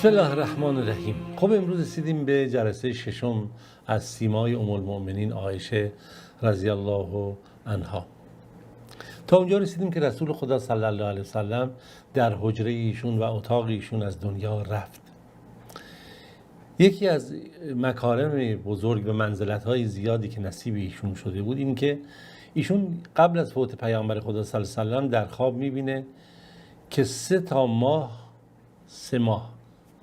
بسم الله الرحمن الرحیم. خب امروز رسیدیم به جلسه ششم از سیمای ام المؤمنین عایشه رضی الله عنها. تا اونجا رسیدیم که رسول خدا صلی الله علیه وسلم در حجره ایشون و اتاق ایشون از دنیا رفت. یکی از مکارم بزرگ و منزلت‌های زیادی که نصیب ایشون شده بود این که ایشون قبل از فوت پیامبر خدا صلی الله علیه وسلم در خواب می‌بینه که 3 ماه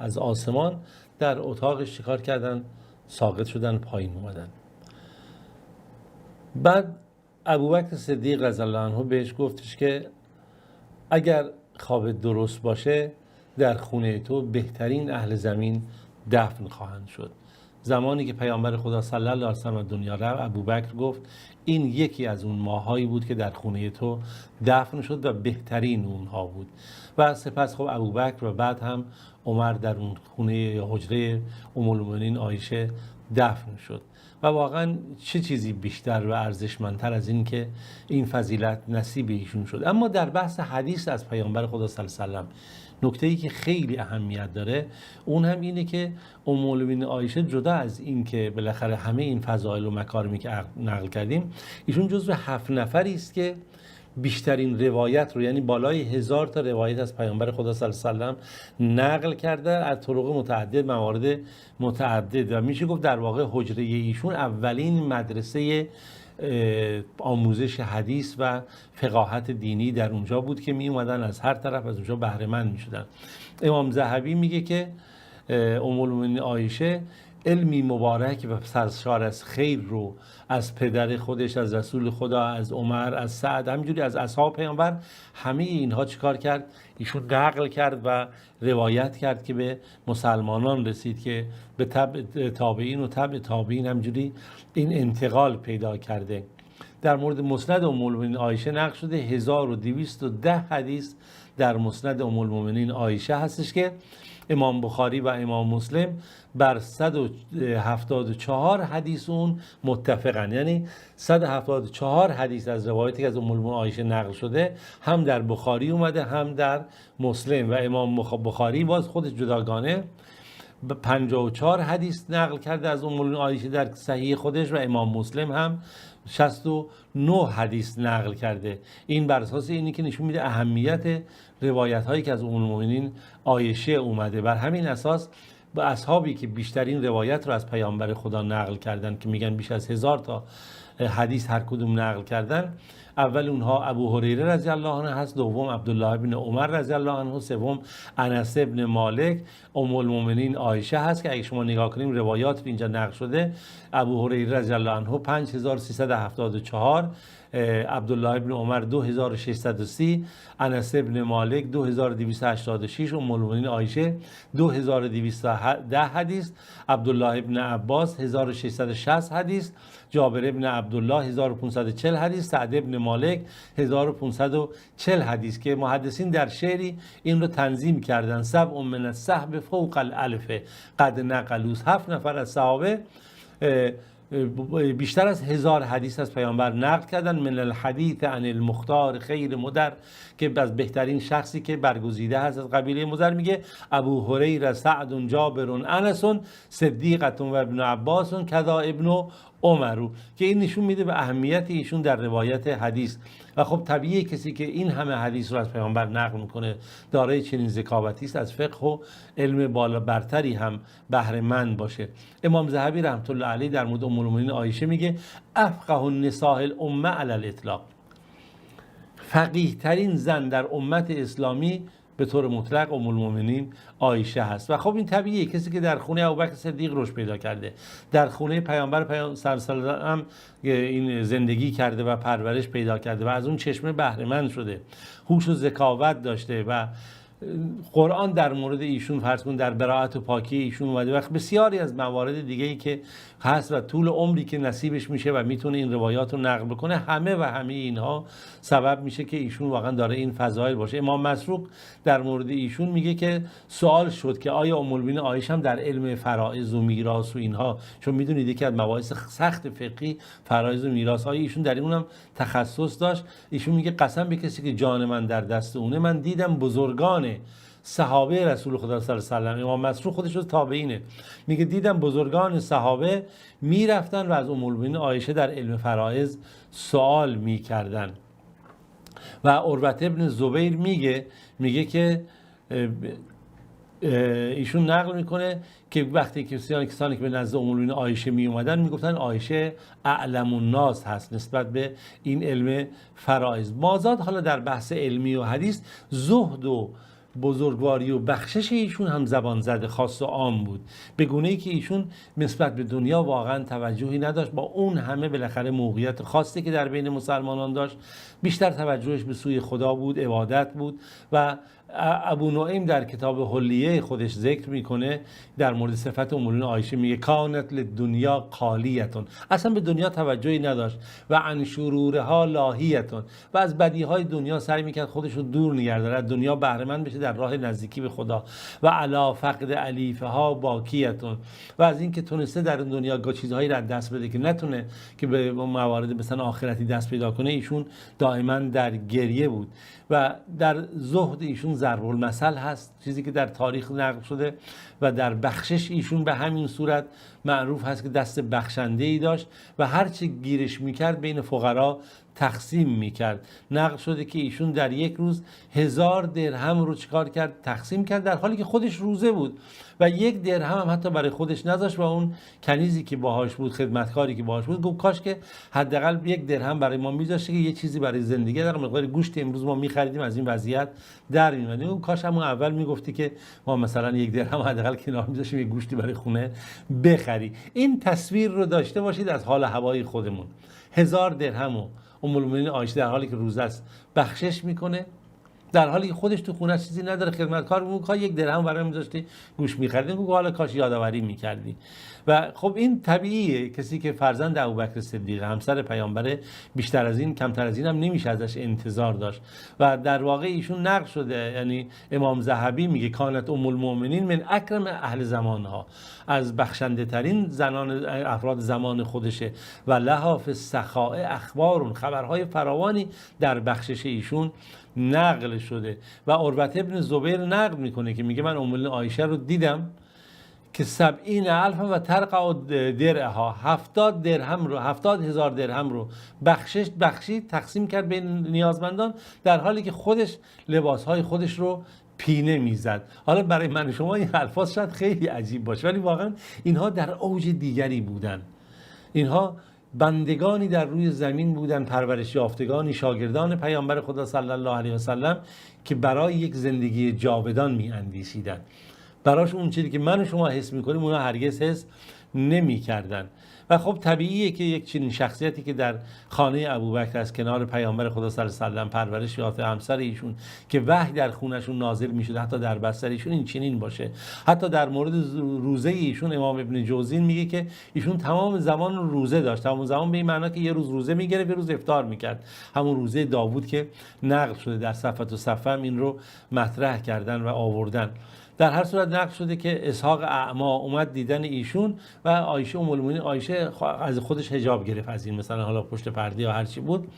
از آسمان در اتاقش چیکار کردن؟ ساقط شدن، پایین اومدن. بعد ابوبکر صدیق رضی الله عنه بهش گفتش که اگر خواب درست باشه در خونه تو بهترین اهل زمین دفن خواهند شد. زمانی که پیامبر خدا صلی الله علیه و سلم دنیا رفت، ابوبکر گفت این یکی از اون ماهایی بود که در خونه تو دفن شد و بهترین اونها بود. و سپس خب ابوبکر و بعد هم عمر در اون خونه یا حجره ام المؤمنین عایشه دفن شد. و واقعا چه چیزی بیشتر و ارزشمندتر از این که این فضیلت نصیب ایشون شد. اما در بحث حدیث از پیامبر خدا صلی الله علیه و سلم نکته‌ای که خیلی اهمیت داره اون هم اینه که ام المؤمنین عایشه جدا از این که بالاخره همه این فضایل و مکارمی که نقل کردیم، ایشون جزو 7 نفری است که بیشترین روایت رو، یعنی بالای 1000 تا روایت از پیامبر خدا صلی الله علیه و سلم نقل کرده از طرق متعدد، موارد متعدد. و میشه گفت در واقع حجره ایشون اولین مدرسه آموزش حدیث و فقاهت دینی در اونجا بود که می اومدن از هر طرف از اونجا بهره مند میشدن. امام ذهبی میگه که ام المؤمنین عایشه علمی مبارک و سرشار از خیر رو از پدر خودش، از رسول خدا، از عمر، از سعد، همینجوری از اصحاب پیامبر، همه اینها چیکار کرد؟ ایشون نقل کرد و روایت کرد که به مسلمانان رسید که به تبع تابعین و تبع تابعین همینجوری این انتقال پیدا کرده. در مورد مسند ام المؤمنین عایشه نقل شده 1210 حدیث در مسند ام المؤمنین عایشه هستش که امام بخاری و امام مسلم بر 174 حدیث اون متفقن. یعنی 174 حدیث از روایتی که از ام المؤمنین عایشه نقل شده هم در بخاری اومده هم در مسلم. و امام بخاری باز خودش جداگانه 54 حدیث نقل کرده از ام المؤمنین عایشه در صحیح خودش و امام مسلم هم 69 حدیث نقل کرده. این بر اساس اینی که نشون میده اهمیت روایت هایی که از ام المؤمنین عایشه اومده. بر همین اساس با اصحابی که بیشترین روایت رو از پیامبر خدا نقل کردن که میگن بیش از 1000 تا حدیث هر کدوم نقل کردن، اول اونها ابو هریره رضی الله عنه هست، دوم عبدالله بن عمر رضی الله عنه، سوم انس بن مالک، ام المؤمنین عایشه هست که اگه شما نگاه کنیم روایات اینجا نقل شده، ابو هریره رضی الله عنه 5374، عبدالله بن عمر 2630، انس بن مالک 2286، ام المؤمنین عایشه 2210 حدیث، عبدالله بن عباس 1660 حدیث، جابر بن عبدالله 1540 حدیث، سعد بن مالک 1540 حدیث که محدثین در شعری این رو تنظیم کردن: سبع من الصحب فوق الالف قد نقلوا. 7 نفر از صحابه بیشتر از 1000 حدیث از پیامبر نقل کردن. من الحدیث عن المختار خیر مدر، که از بهترین شخصی که برگزیده هست از قبیله مدر میگه ابو هریره، سعد، جابر، انس، صدیقه و ابن عباس کذا ابن عمر، که این نشون میده به اهمیت ایشون در روایت حدیث. و خب طبیعیه کسی که این همه حدیث رو از پیامبر نقل میکنه دارای چنین ذکاوتی است، از فقه و علم بالا برتری هم بهره مند باشه. امام ذهبی رحمت الله علیه در مورد ام المؤمنین عایشه میگه افقه النساء الامه علی الاطلاق، فقیه ترین زن در امت اسلامی به طور مطلق ام المؤمنین عایشه هست. و خب این طبیعیه، کسی که در خونه ابوبکر صدیق رشد پیدا کرده، در خونه پیامبر صلی الله علیه و آله این زندگی کرده و پرورش پیدا کرده و از اون چشمه بهره مند شده، هوش و ذکاوت داشته و قرآن در مورد ایشون فرض کن در براءت و پاکی ایشون اومده و بسیاری از موارد دیگه‌ای که هست و طول عمری که نصیبش میشه و میتونه این روایات رو نقل بکنه، همه اینها سبب میشه که ایشون واقعا داره این فضایل باشه. امام مسروق در مورد ایشون میگه که سوال شد که آیا ام المؤمنین عایشه هم در علم فرائض و میراث و اینها، چون میدونید یکی از مباحث سخت فقهی فرائض و میراث، آیا ایشون در اونم تخصص داشت؟ ایشون میگه قسم به کسی که جان من در دست اونه، من دیدم بزرگان صحابه رسول خدا صلی الله علیه و سلم. امام مسعود خودش رو تابعینه، میگه دیدم بزرگان صحابه میرفتن و از ام المؤمنین عایشه در علم فرائض سوال میکردن. و عروة ابن زبیر میگه که ایشون نقل میکنه که وقتی که کسانی که به نزد ام المؤمنین عایشه می اومدن میگفتن عایشه اعلم الناس هست نسبت به این علم فرائض. مازاد حالا در بحث علمی و حدیث زهد و بزرگواری و بخشش ایشون هم زبان زده خاص و عام بود، به گونه‌ای که ایشون نسبت به دنیا واقعا توجهی نداشت. با اون همه بالاخره موقعیت خاصی که در بین مسلمانان داشت، بیشتر توجهش به سوی خدا بود، عبادت بود. و ابو نعیم در کتاب حلیه خودش ذکر میکنه در مورد صفت ام المؤمنین عایشه، میگه کانت للدنیا قالیتون، اصلا به دنیا توجهی نداشت، و عن شرورها لاهیتون، و از بدیهای دنیا سعی میکرد خودش رو دور نگه داره، دنیا بهره مند بشه در راه نزدیکی به خدا. و علی فقد الیفها باکیتون، و از اینکه تونسته در دنیا چیزهایی را دست بده که نتونه که به موارد مثلا آخرتی دست پیدا کنه، ایشون دائما در گریه بود. و در زهد ایشون ضرب المثل هست، چیزی که در تاریخ نقل شده. و در بخشش ایشون به همین صورت معروف هست که دست بخشنده ای داشت و هرچی گیرش میکرد بین فقرا تقسیم میکرد. نقل شده که ایشون در یک روز 1000 درهم رو چیکار کرد؟ تقسیم کرد، در حالی که خودش روزه بود و 1 درهم هم حتی برای خودش نذاشت. و اون کنیزی که باهاش بود، خدمتکاری که باهاش بود، گفت کاش که حداقل 1 درهم برای ما میذاشته که یه چیزی برای زندگی، در مقدار گوشت امروز ما میخریدیم از این وضعیت در میومدیم. اون کاش همون اول میگفتی که ما مثلا 1 درهم حداقل کنار میذاشیم یه گوشتی برای خونه بخری. این تصویر رو داشته باشید از حال هوای خودمون. 1000 درهم ام المؤمنین عایشه در حالی که روزه است بخشش میکنه، در حالی که خودش تو خونه چیزی نداره، خدمتکار میگه که 1 درهم برای میذاشتی گوش میخریدی، میگه حالا کاش یادآوری میکردی. و خب این طبیعیه، کسی که فرزند ابوبکر صدیق همسر پیامبر، بیشتر از این کمتر از این هم نمیشه ازش انتظار داشت. و در واقع ایشون نقل شده، یعنی امام ذهبی میگه کانت ام المؤمنین من اکرم اهل زمانها، از بخشنده ترین زنان افراد زمان خودشه. و لها فی السخاء اخبار، خبرهای فراوانی در بخشش ایشون نقل شده. و عروة ابن زبیر نقل میکنه که میگه من ام المؤمنین عایشه رو دیدم که 70,000 و ترقع درعها، 70,000 درهم رو بخشید، تقسیم کرد بین نیازمندان، در حالی که خودش لباسهای خودش رو پینه میزد. حالا برای من شما این الفاظ شاید خیلی عجیب باشه، ولی واقعا اینها در اوج دیگری بودن. اینها بندگانی در روی زمین بودن، پرورش یافتگانی، شاگردان پیامبر خدا صلی الله علیه و سلم که برای یک زندگی جاودان می اندیشیدن. براش اون چیزی که من و شما حس میکنیم اونا هرگز حس نمیکردن. و خب طبیعیه که یک چنین شخصیتی که در خانه ابوبکر از کنار پیامبر خدا صلی الله علیه و سلم پرورش یافته، همسر ایشون که وحی در خونشون نازل میشد، حتی در بستر ایشون این چنین باشه. حتی در مورد روزه ایشون امام ابن جوزین میگه که ایشون تمام زمان روزه داشت، تمام زمان به این معنا که یه روز روزه میگرفت، یه روز افطار میکرد، همون روزه داوود که نقل شده در صفت و صفه این رو مطرح کردن و آوردن. در هر صورت نقل شده که اسحاق اعمی اومد دیدن ایشون و عایشه ام المؤمنین عایشه از خودش حجاب گرفت از این، مثلا حالا پشت پرده یا هر چی بود.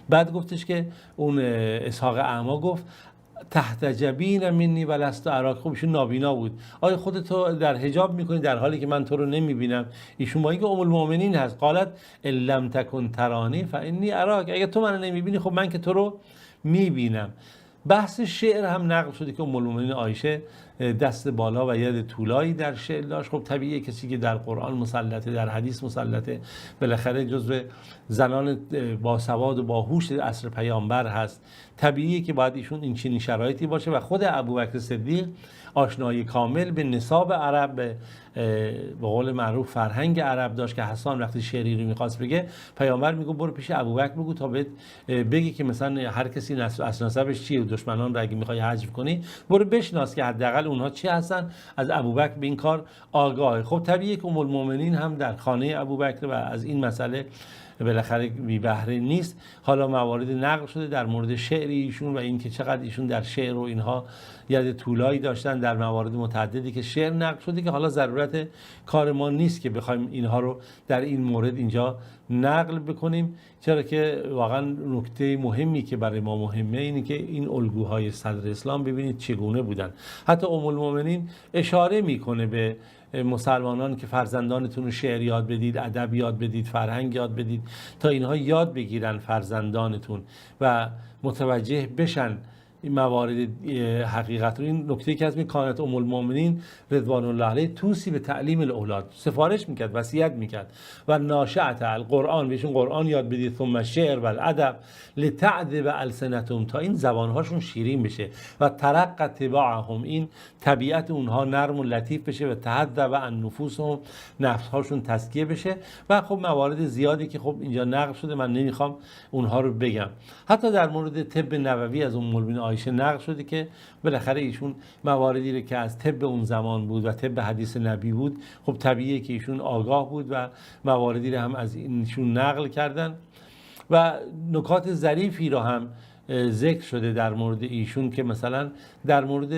بعد گفتش که اون اسحاق اعمی گفت تحت جبین منی ولست اراک. خب ایشون نابینا بود، آیا خودتو در حجاب میکنی در حالی که من تو رو نمیبینم؟ ایشون با اینکه ام المؤمنین هست قالت ان لم تکن ترانی فانی اراک، اگه تو منو نمیبینی خب من که تو رو میبینم. بحث شعر هم نقل شده که ام المؤمنین عایشه دست بالا و ید طولایی در شعر داشت. خب طبیعیه کسی که در قرآن مسلطه، در حدیث مسلطه، بالاخره جزو زنان باسواد و باهوش عصر پیامبر هست، طبیعیه که باید ایشون این چنین شرایطی باشه. و خود ابوبکر صدیق آشنایی کامل به نصاب عرب، به قول معروف فرهنگ عرب داشت که حسان وقتی شعری رو میخواست بگه، پیامبر میگه برو پیش ابوبکر بگو تا بهت بگی که مثلا هر کسی اصل نسبش چیه، دشمنان رو اگه میخوای حذف کنی برو بشناس که حداقل اونها چی هستن. از ابوبکر به این کار آگاهه. خب طبیعیه که ام المؤمنین هم در خانه ابوبکر و از این مسئله بالاخره بی بهره نیست. حالا موارد نقل شده در مورد شعر ایشون و اینکه چقدر ایشون در شعر و اینها ید طولایی داشتن در موارد متعددی که شعر نقل شده، که حالا ضرورت کار ما نیست که بخوایم اینها رو در این مورد اینجا نقل بکنیم، چرا که واقعا نکته مهمی که برای ما مهمه اینه که این الگوهای صدر اسلام ببینید چگونه بودن. حتی ام المؤمنین اشاره میکنه به مسلمانان که فرزندانتون رو شعر یاد بدید، ادب یاد بدید، فرهنگ یاد بدید، تا اینها یاد بگیرن فرزندانتون و متوجه بشن این موارد حقیقت رو. این نکته که از کانت ام المؤمنین رضوان الله علیه توصی به تعلیم الاولاد، سفارش میکرد، وصیت میکرد و ناشأت القرآن، بهشون قرآن یاد بدید، ثم شعر و الادب لتعذب السنتهم، تا این زبانهاشون شیرین بشه و ترق طباعهم، این طبیعت اونها نرم و لطیف بشه و تهذب عن نفوسهم، نفسهاشون تزکیه بشه. و خب موارد زیادی که خب اینجا نقل شده، من نمیخوام اونها رو بگم. حتی در مورد طب نبوی از ام المؤمنین عایشه نقل شده که بالاخره ایشون مواردی رو که از طب اون زمان بود و طب حدیث نبی بود، خب طبیعیه که ایشون آگاه بود و مواردی رو هم از ایشون نقل کردن. و نکات ظریفی رو هم ذکر شده در مورد ایشون که مثلا در مورد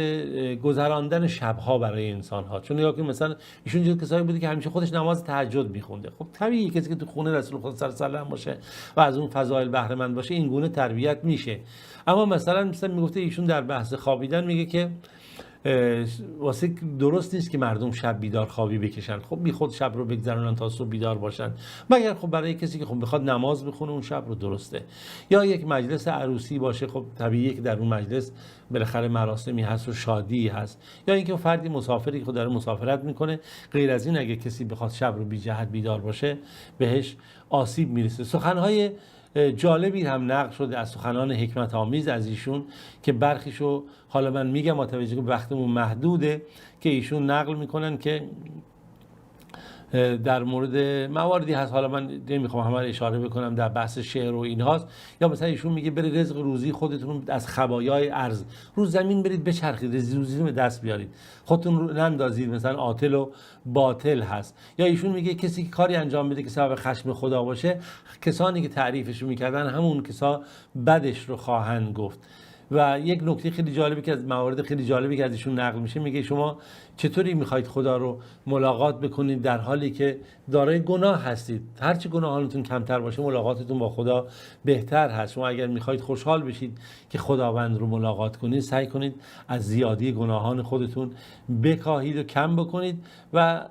گذراندن شبها برای انسانها، چون یا که مثلا ایشون جز کسایی بوده که همیشه خودش نماز تهجد میخونده. خب طبیعیه کسی که تو خونه رسول خدا صلی الله علیه و باشه و از اون فضایل بهره مند باشه این گونه تربیت میشه. اما مثلا میگفته ایشون در بحث خوابیدن میگه که واسه درست نیست که مردم شب بیدار خوابی بکشن، خب بی خود شب رو بگذرونن تا صبح بیدار باشن، مگر خب برای کسی که خب بخواد نماز بخونه اون شب رو درسته. یا یک مجلس عروسی باشه، خب طبیعیه که در اون مجلس بالاخره مراسمی هست و شادی هست. یا اینکه فردی مسافری که خود داره مسافرت میکنه، غیر از این اگه کسی بخواد شب رو بی جهت بیدار باشه بهش آسیب میرسه. سخنهای جالبی هم نقل شده از سخنان حکمت آمیز از ایشون که برخیشو حالا من میگم متوجه که وقتمون محدوده، که ایشون نقل میکنن که در مورد مواردی هست، حالا من نمیخوام همه اشاره بکنم، در بحث شعر و اینهاست. یا مثلا ایشون میگه برید رزق روزی خودتون از خبایای ارض رو زمین برید بچرخید، رزق روزی رو به دست بیارید، خودتون رو نندازید مثلا عاطل و باطل هست. یا ایشون میگه کسی که کاری انجام بده که سبب خشم خدا باشه، کسانی که تعریفش رو میکردن همون کسا بدش رو خواهند گفت. و یک نکته خیلی جالبی که از موارد خیلی جالبی که از ایشون نقل میشه، میگه شما چطوری میخواید خدا رو ملاقات بکنید در حالی که دارای گناه هستید؟ هرچی گناهانتون کمتر باشه ملاقاتتون با خدا بهتر هست. شما اگر میخواید خوشحال بشید که خداوند رو ملاقات کنید، سعی کنید از زیادی گناهان خودتون بکاهید و کم بکنید. و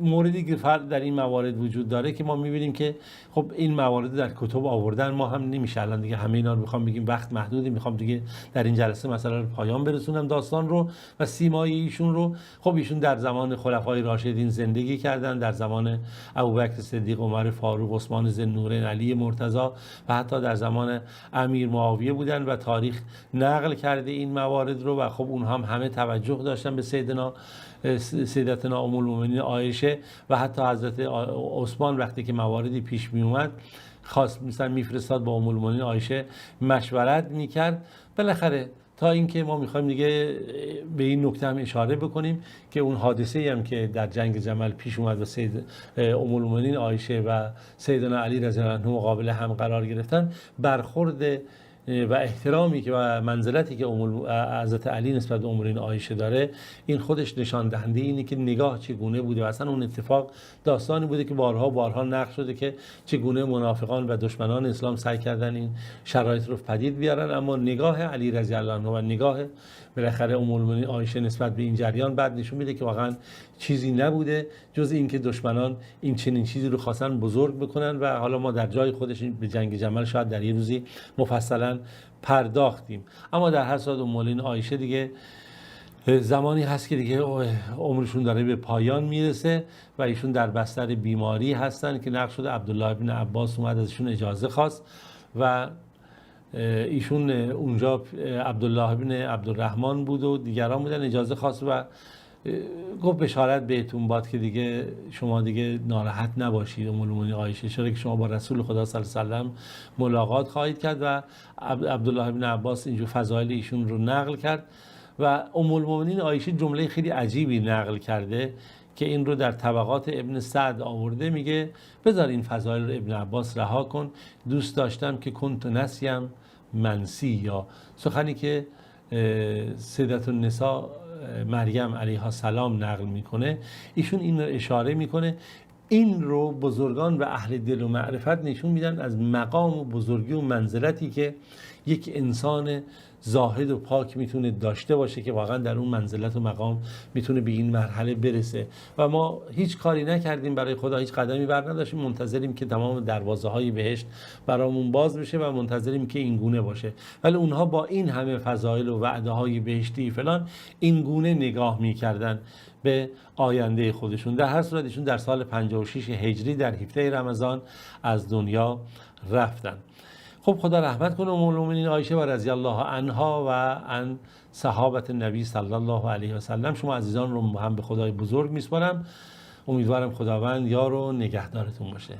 موردی که در این موارد وجود داره که ما میبینیم که خب این موارد در کتب آوردن، ما هم نمیشه الان دیگه همه اینا رو بخوام بگیم، وقت محدودی، میخوام دیگه در این جلسه مثلا پایان برسونم داستان رو و سیمای ایشون رو. خب ایشون در زمان خلفای راشدین زندگی کردن، در زمان ابوبکر صدیق، عمر فاروق، عثمان ذوالنورین، علی مرتضی و حتی در زمان امیر معاویه بودن و تاریخ نقل کرده این موارد رو. و خب اونها هم همه توجه داشتن به سیدتنا ام المؤمنین عایشه و حتی حضرت عثمان وقتی که مواردی پیش می اومد خواست مثلا میفرستاد با ام المؤمنین عایشه مشورت میکرد. بالاخره تا اینکه ما میخوایم دیگه به این نکته هم اشاره بکنیم که اون حادثه هم که در جنگ جمل پیش اومد و ام المؤمنین عایشه و سیدنا علی رضی الله عنه مقابل هم قرار گرفتن، برخورد و احترامی که و منزلتی که حضرت علی نسبت به ام المؤمنین عایشه داره، این خودش نشان دهنده اینه که نگاه چگونه بوده. و اصلا اون اتفاق داستانی بوده که بارها نقل شده که چگونه منافقان و دشمنان اسلام سعی کردن این شرایط رو پدید بیارن، اما نگاه علی رضی الله عنه و نگاه بالاخره ام المؤمنین عایشه نسبت به این جریان بعد نشون میده که واقعا چیزی نبوده جز این که دشمنان این چنین چیزی رو خواستن بزرگ بکنن. و حالا ما در جای خودش به جنگ جمل شاید در یه روزی مفصلا پرداختیم. اما در هر صورت ام المؤمنین عایشه دیگه زمانی هست که دیگه عمرشون داره به پایان میرسه و ایشون در بستر بیماری هستن که نقل شده عبدالله بن عباس اومد ازشون اجازه خواست و ایشون اونجا عبدالله بن عبدالرحمن بود و دیگران بودن، اجازه خواست و گفت بشارت بهتون باد که دیگه شما دیگه ناراحت نباشید ام المؤمنین عایشه، چرا که شما با رسول خدا صلی الله علیه و سلم ملاقات خواهید کرد. و عبدالله بن عباس اینجور فضایل ایشون رو نقل کرد. و ام المؤمنین عایشه جمله خیلی عجیبی نقل کرده که این رو در طبقات ابن سعد آورده، میگه بذار این فضایل رو ابن عباس رها کن، دوست داشتم که کنت نسیم منسی، یا سخنی که سیدت النساء مریم علیها السلام نقل میکنه، ایشون این رو اشاره میکنه. این رو بزرگان و اهل دل و معرفت نشون میدن از مقام و بزرگی و منزلتی که یک انسان زاهد و پاک میتونه داشته باشه که واقعا در اون منزلت و مقام میتونه به این مرحله برسه. و ما هیچ کاری نکردیم برای خدا، هیچ قدمی بر نداشتیم، منتظریم که تمام دروازه های بهشت برامون باز بشه و منتظریم که این گونه باشه. ولی اونها با این همه فضایل و وعده های بهشتی فلان این گونه نگاه میکردن به آینده خودشون. در هر صورت ایشون در سال 56 هجری در 17 رمضان از دنیا رفتن. خب خدا رحمت کنه ام المؤمنین عایشه و رضی الله عنها و عن صحابت نبی صلی الله علیه و سلم. شما عزیزان رو هم به خدای بزرگ میسپارم. امیدوارم خداوند یار و نگهدارتون باشه.